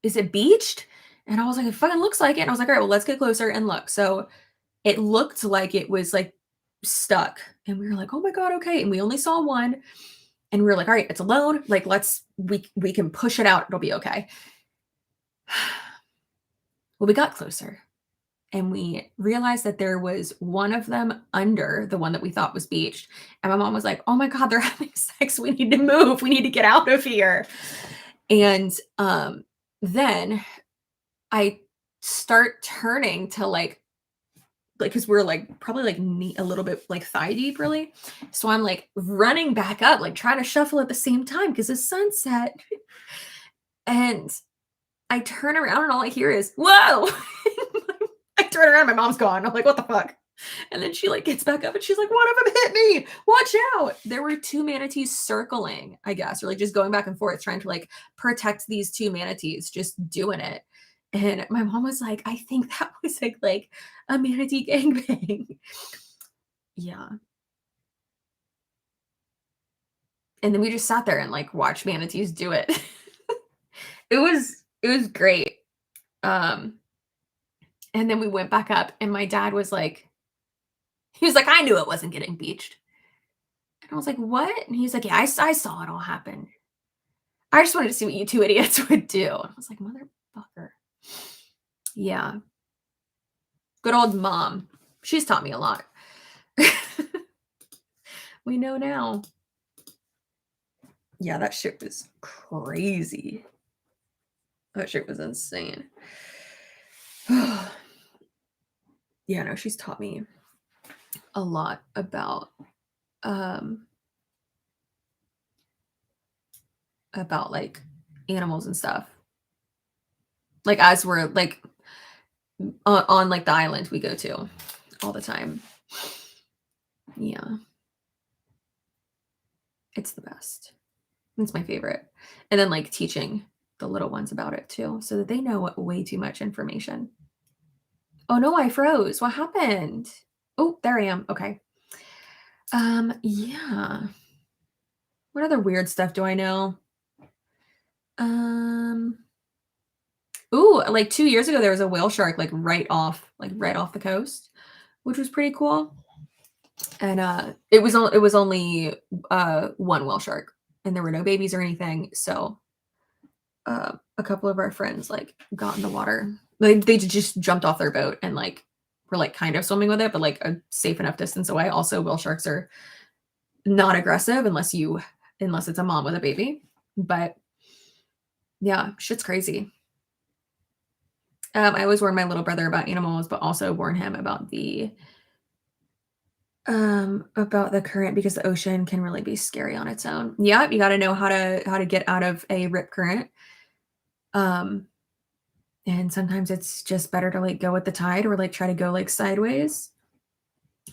S1: is it beached? And I was like, it fucking looks like it. And I was like, all right, well, let's get closer and look. So it looked like it was like stuck. And we were like, oh my God, okay. And we only saw one. And we were like, all right, it's alone. Like, we can push it out. It'll be okay. Well, we got closer and we realized that there was one of them under the one that we thought was beached. And my mom was like, oh my God, they're having sex. We need to move. We need to get out of here. And then I start turning to like, because we're like probably like a little bit like thigh deep, really. So I'm like running back up, like trying to shuffle at the same time because it's sunset. And I turn around and all I hear is, whoa. I turn around, my mom's gone. I'm like, what the fuck? And then she like gets back up and she's like, one of them hit me. Watch out. There were two manatees circling, I guess, or like just going back and forth, trying to like protect these two manatees, just doing it. And my mom was like, I think that was like a manatee gangbang. Yeah. And then we just sat there and like watched manatees do it. It was great. And then we went back up and my dad was like, I knew it wasn't getting beached. And I was like, what? And he's like, yeah, I saw it all happen. I just wanted to see what you two idiots would do. And I was like, motherfucker. Yeah. Good old mom. She's taught me a lot. We know now. Yeah, that shit was crazy. That shit was insane. Yeah, no, she's taught me a lot about like animals and stuff. Like as we're like on like the island we go to all the time. Yeah. It's the best. It's my favorite. And then like teaching the little ones about it too, so that they know way too much information. Oh no, I froze. What happened? Oh, there I am. Okay. Yeah. What other weird stuff do I know? Ooh, like 2 years ago there was a whale shark like right off the coast, which was pretty cool. And it was only one whale shark and there were no babies or anything. So a couple of our friends like got in the water. Like they just jumped off their boat and like were like kind of swimming with it, but like a safe enough distance away. Also, whale sharks are not aggressive unless it's a mom with a baby. But yeah, shit's crazy. I always warn my little brother about animals, but also warn him about the current because the ocean can really be scary on its own. Yeah, you got to know how to get out of a rip current. And sometimes it's just better to like go with the tide or like try to go like sideways.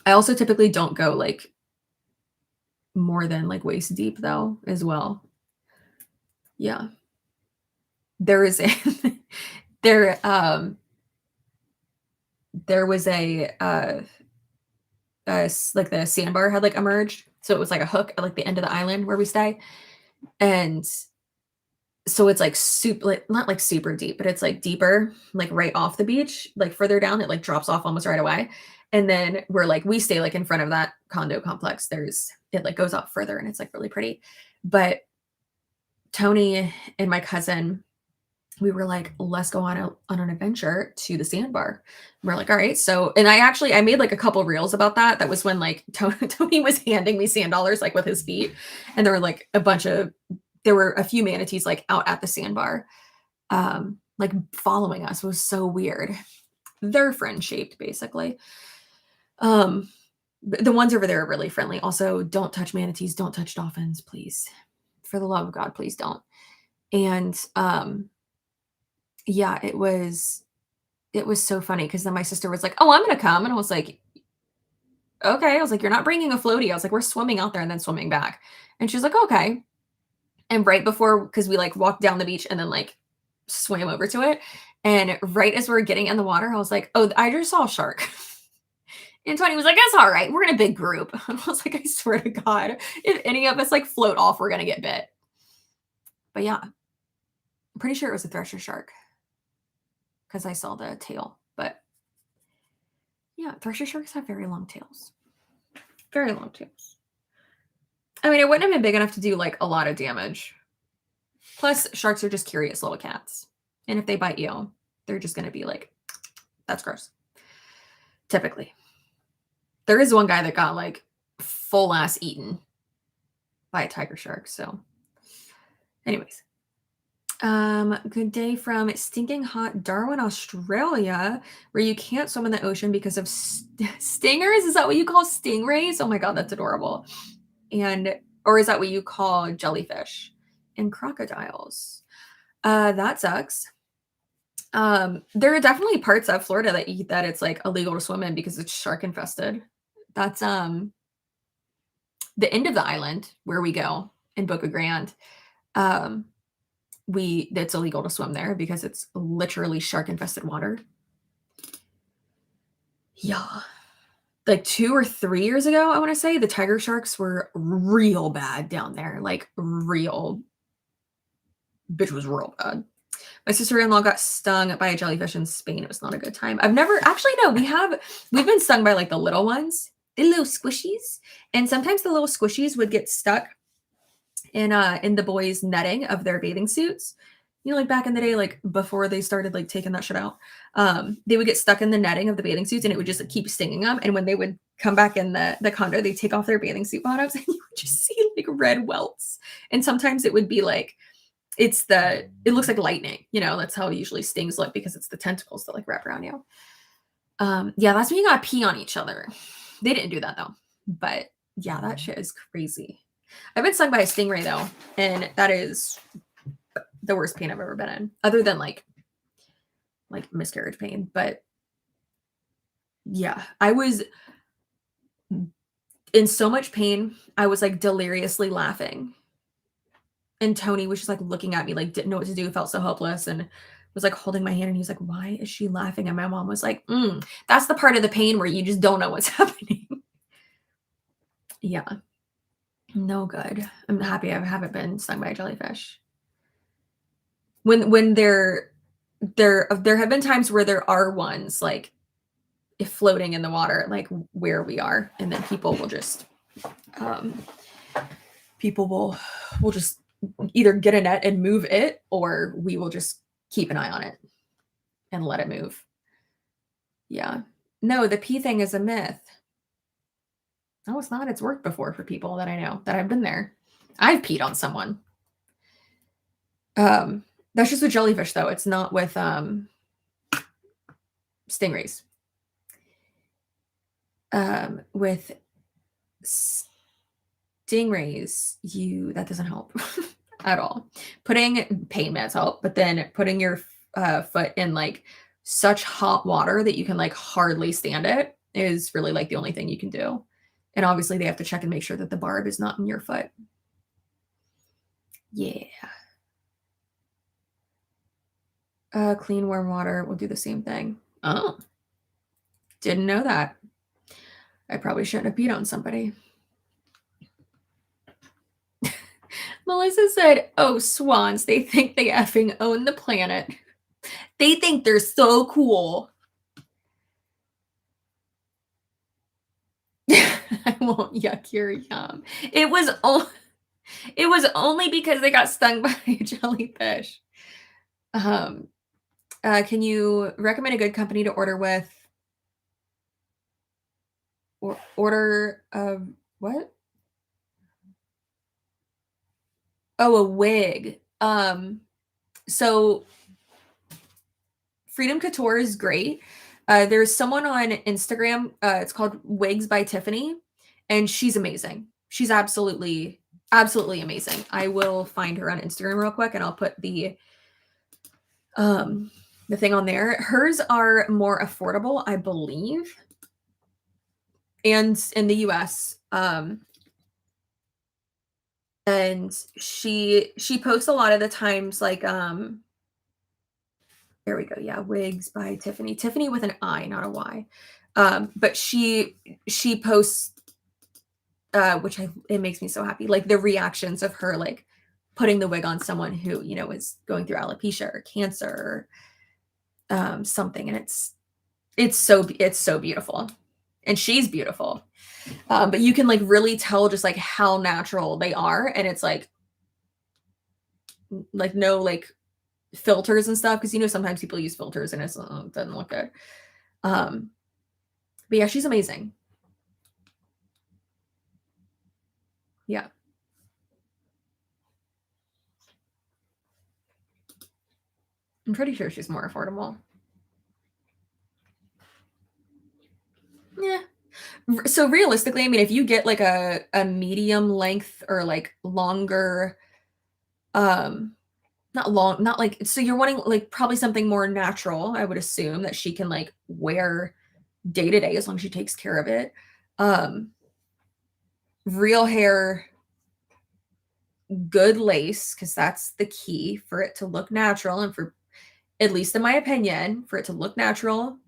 S1: I also typically don't go like more than like waist deep though as well. Yeah. There is a there was a like the sandbar had like emerged. So it was like a hook at like the end of the island where we stay. And so it's like like not like super deep, but it's like deeper, like right off the beach, like further down, it like drops off almost right away. And then we stay like in front of that condo complex. It like goes up further and it's like really pretty. But Tony and my cousin, we were like, let's go on an adventure to the sandbar. We're like, all right. So, and I made like a couple reels about that. That was when like Tony was handing me sand dollars, like with his feet. And there were a few manatees like out at the sandbar, like following us. It was so weird. They're friend shaped basically. The ones over there are really friendly. Also, don't touch manatees, don't touch dolphins, please. For the love of God, please don't. And yeah, it was so funny because then my sister was like, "Oh, I'm gonna come," and I was like, "Okay." I was like, "You're not bringing a floaty." I was like, "We're swimming out there and then swimming back," and she was like, "Okay." And right before, because we like walked down the beach and then like swam over to it, and right as we are getting in the water, I was like, "Oh, I just saw a shark." And Tony was like, "That's all right. We're in a big group." And I was like, "I swear to God, if any of us like float off, we're gonna get bit." But yeah, I'm pretty sure it was a thresher shark because I saw the tail. But yeah, thresher sharks have very long tails. Very long tails. I mean, it wouldn't have been big enough to do like a lot of damage. Plus, sharks are just curious little cats. And if they bite you, they're just gonna be like, that's gross. Typically. There is one guy that got like full ass eaten by a tiger shark. So, anyways. Good day from stinking hot Darwin, Australia, where you can't swim in the ocean because of stingers. Is that what you call stingrays? Oh my God, that's adorable. Or is that what you call jellyfish and crocodiles? That sucks. There are definitely parts of Florida that it's like illegal to swim in because it's shark infested. That's the end of the island where we go in Boca Grande. It's illegal to swim there because it's literally shark infested water. Yeah. Like 2 or 3 years ago, I want to say the tiger sharks were real bad down there. Like real bitch was real bad. My sister-in-law got stung by a jellyfish in Spain. It was not a good time. I've never actually no, we've been stung by like the little ones, the little squishies. And sometimes the little squishies would get stuck in the boys' netting of their bathing suits. You know, like back in the day, like before they started like taking that shit out, they would get stuck in the netting of the bathing suits and it would just like, keep stinging them. And when they would come back in the condo, they'd take off their bathing suit bottoms and you would just see like red welts. And sometimes it would be like, it looks like lightning, you know, that's how usually stings look because it's the tentacles that like wrap around you. Yeah, that's when you gotta pee on each other. They didn't do that though. But yeah, that shit is crazy. I've been stung by a stingray though, and that is the worst pain I've ever been in, other than like miscarriage pain. But yeah, I was in so much pain. I was like deliriously laughing. And Tony was just like looking at me, like didn't know what to do, felt so helpless, and was like holding my hand. And he's like, "Why is she laughing?" And my mom was like, "That's the part of the pain where you just don't know what's happening." Yeah, no good. I'm happy I haven't been stung by a jellyfish. When there have been times where there are ones like if floating in the water, like where we are, and then people will just either get a net and move it, or we will just keep an eye on it and let it move. Yeah. No, the pee thing is a myth. No, it's not. It's worked before for people that I know that I've been there. I've peed on someone. That's just with jellyfish though. It's not with stingrays. With stingrays, that doesn't help at all. Putting pain meds help, but then putting your foot in like such hot water that you can like hardly stand it is really like the only thing you can do. And obviously they have to check and make sure that the barb is not in your foot. Yeah. Clean warm water will do the same thing. Oh, didn't know that. I probably shouldn't have peed on somebody. Melissa said, "Oh, swans, they think they effing own the planet. They think they're so cool." I won't yuck your yum. It was only because they got stung by a jellyfish. Can you recommend a good company to order with? Or order what? Oh, a wig. So Freedom Couture is great. There's someone on Instagram, it's called Wigs by Tiffany, and she's amazing. She's absolutely, absolutely amazing. I will find her on Instagram real quick and I'll put the thing on there. Hers are more affordable, I believe. And in the US. And she posts a lot of the times like there we go. Yeah, Wigs by Tiffany. Tiffany with an I, not a Y. But she posts which it makes me so happy. Like the reactions of her like putting the wig on someone who, you know, is going through alopecia or cancer or something, and it's so beautiful. And she's beautiful. But you can like really tell just like how natural they are, and it's like no like filters and stuff, because you know sometimes people use filters and it doesn't look good. But yeah, she's amazing. Yeah. I'm pretty sure she's more affordable. Yeah. So realistically, I mean, if you get like a medium length or like longer, not long, not like, so you're wanting like probably something more natural, I would assume that she can like wear day to day as long as she takes care of it. Real hair, good lace, because that's the key for it to look natural, and for, at least in my opinion, for it to look natural,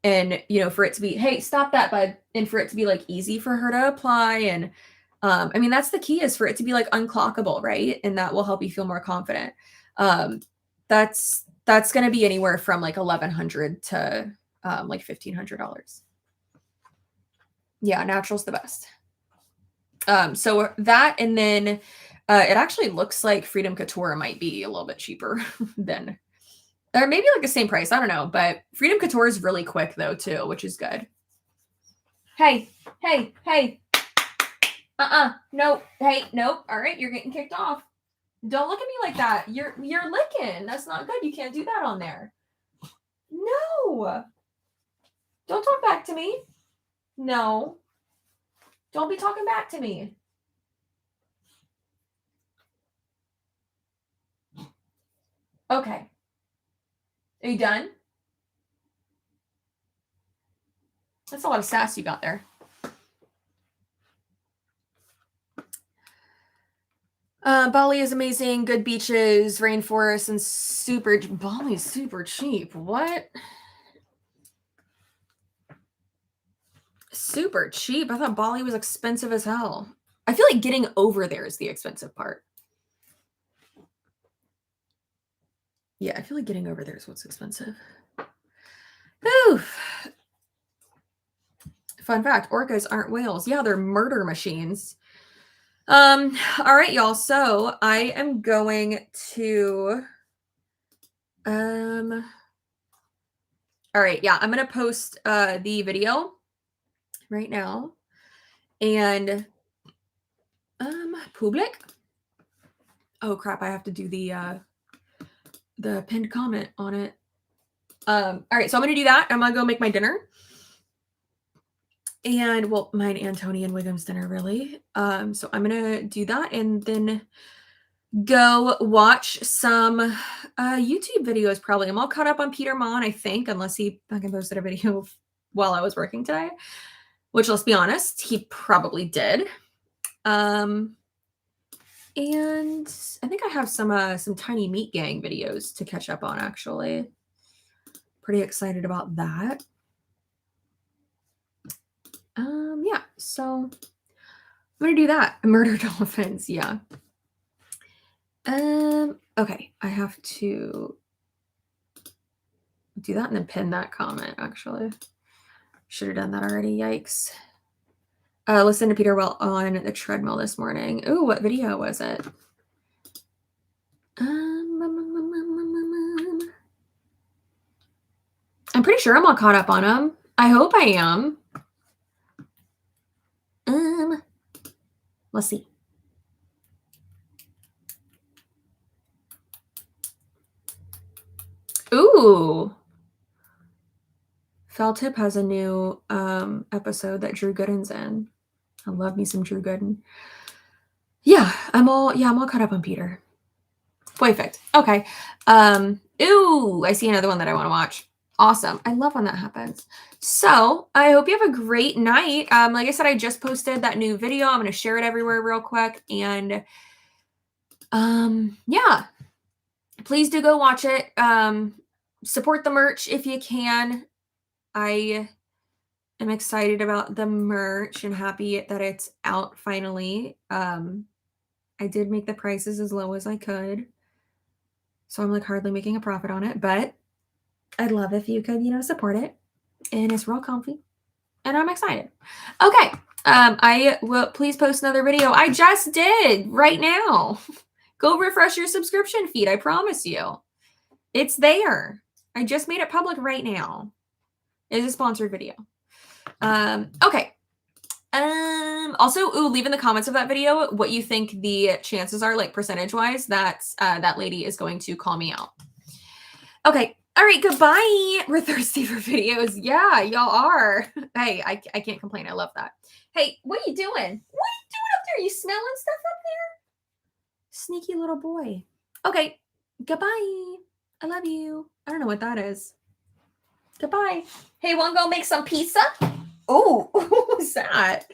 S1: and you know, for it to be, hey, stop that, bud, and for it to be like easy for her to apply. And I mean, that's the key, is for it to be like unclockable, right? And that will help you feel more confident. That's going to be anywhere from like $1,100 to like $1,500. Yeah, natural's the best. So that, and then it actually looks like Freedom Couture might be a little bit cheaper than, or maybe like the same price. I don't know, but Freedom Couture is really quick though too, which is good. Hey, hey, hey. No. Hey, nope. All right, you're getting kicked off. Don't look at me like that. You're licking. That's not good. You can't do that on there. No. Don't talk back to me. No. Don't be talking back to me. Okay. Are you done? That's a lot of sass you got there. Bali is amazing. Good beaches, rainforests, and Bali's super cheap. What? Super cheap? I thought Bali was expensive as hell. I feel like getting over there is the expensive part. Yeah, I feel like getting over there is what's expensive. Oof. Fun fact, orcas aren't whales. Yeah, they're murder machines. All right, y'all. So I am going to all right, yeah, I'm gonna post the video right now. And public. Oh crap, I have to do the pinned comment on it. All right, so I'm gonna do that. I'm gonna go make my dinner. And well, mine and Tony and Wiggum's dinner, really. So I'm gonna do that and then go watch some YouTube videos. Probably I'm all caught up on Peter Mon, I think, unless he fucking posted a video while I was working today, which, let's be honest, he probably did. And I think I have some Tiny Meat Gang videos to catch up on, actually. Pretty excited about that. Yeah, so I'm gonna do that. Murder dolphins, yeah. Okay, I have to do that and then pin that comment, actually. Should have done that already, yikes. Listen to Peter while on the treadmill this morning. Ooh, what video was it? I'm pretty sure I'm all caught up on them. I hope I am. Let's see. Ooh. Fell Tip has a new episode that Drew Gooden's in. I love me some Drew Gooden. Yeah, I'm all caught up on Peter. Perfect. Okay. Ooh, I see another one that I want to watch. Awesome. I love when that happens. So I hope you have a great night. Like I said, I just posted that new video. I'm going to share it everywhere real quick. And yeah, please do go watch it. Support the merch if you can. I am excited about the merch and happy that it's out finally. I did make the prices as low as I could. So I'm like hardly making a profit on it, but I'd love if you could, support it. And it's real comfy. And I'm excited. Okay. I will please post another video. I just did right now. Go refresh your subscription feed. I promise you. It's there. I just made it public right now. It's a sponsored video. Okay. Also, leave in the comments of that video what you think the chances are, like percentage-wise, that that lady is going to call me out. Okay. All right. Goodbye. We're thirsty for videos. Yeah, y'all are. Hey, I can't complain. I love that. Hey, what are you doing? What are you doing up there? You smelling stuff up there? Sneaky little boy. Okay. Goodbye. I love you. I don't know what that is. Goodbye. Hey, wanna go make some pizza? Oh, who's that?